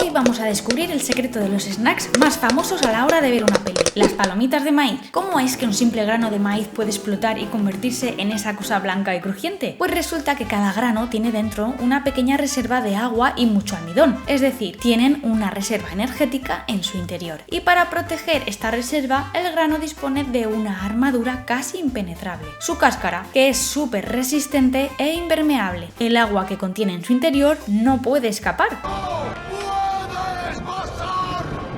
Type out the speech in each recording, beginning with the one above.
Hoy vamos a descubrir el secreto de los snacks más famosos a la hora de ver una peli, las palomitas de maíz. ¿Cómo es que un simple grano de maíz puede explotar y convertirse en esa cosa blanca y crujiente? Pues resulta que cada grano tiene dentro una pequeña reserva de agua y mucho almidón, es decir, tienen una reserva energética en su interior. Y para proteger esta reserva, el grano dispone de una armadura casi impenetrable. Su cáscara, que es súper resistente e impermeable. El agua que contiene en su interior no puede escapar.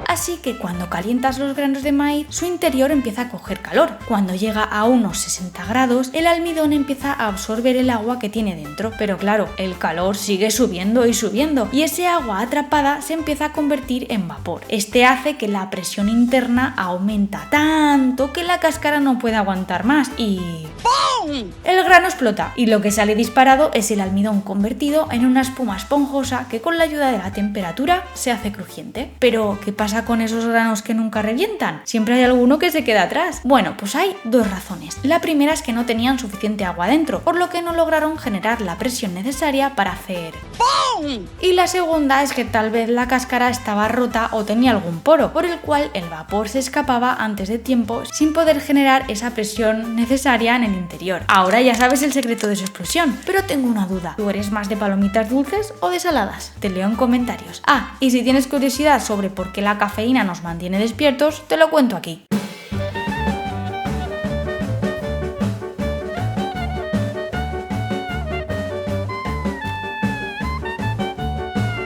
Así que cuando calientas los granos de maíz, su interior empieza a coger calor. Cuando llega a unos 60 grados, el almidón empieza a absorber el agua que tiene dentro. Pero claro, el calor sigue subiendo y subiendo, y ese agua atrapada se empieza a convertir en vapor. Este hace que la presión interna aumenta tanto que la cáscara no puede aguantar más y... ¡pum! El grano explota, y lo que sale disparado es el almidón convertido en una espuma esponjosa que con la ayuda de la temperatura se hace crujiente. Pero, ¿qué pasa con esos granos que nunca revientan? Siempre hay alguno que se queda atrás. Bueno, pues hay dos razones. La primera es que no tenían suficiente agua dentro, por lo que no lograron generar la presión necesaria para hacer ¡pum! Y la segunda es que tal vez la cáscara estaba rota o tenía algún poro, por el cual el vapor se escapaba antes de tiempo sin poder generar esa presión necesaria en el interior. Ahora ya sabes el secreto de su explosión, pero tengo una duda. ¿Tú eres más de palomitas dulces o de saladas? Te leo en comentarios. Y si tienes curiosidad sobre por qué la cafeína nos mantiene despiertos, te lo cuento aquí.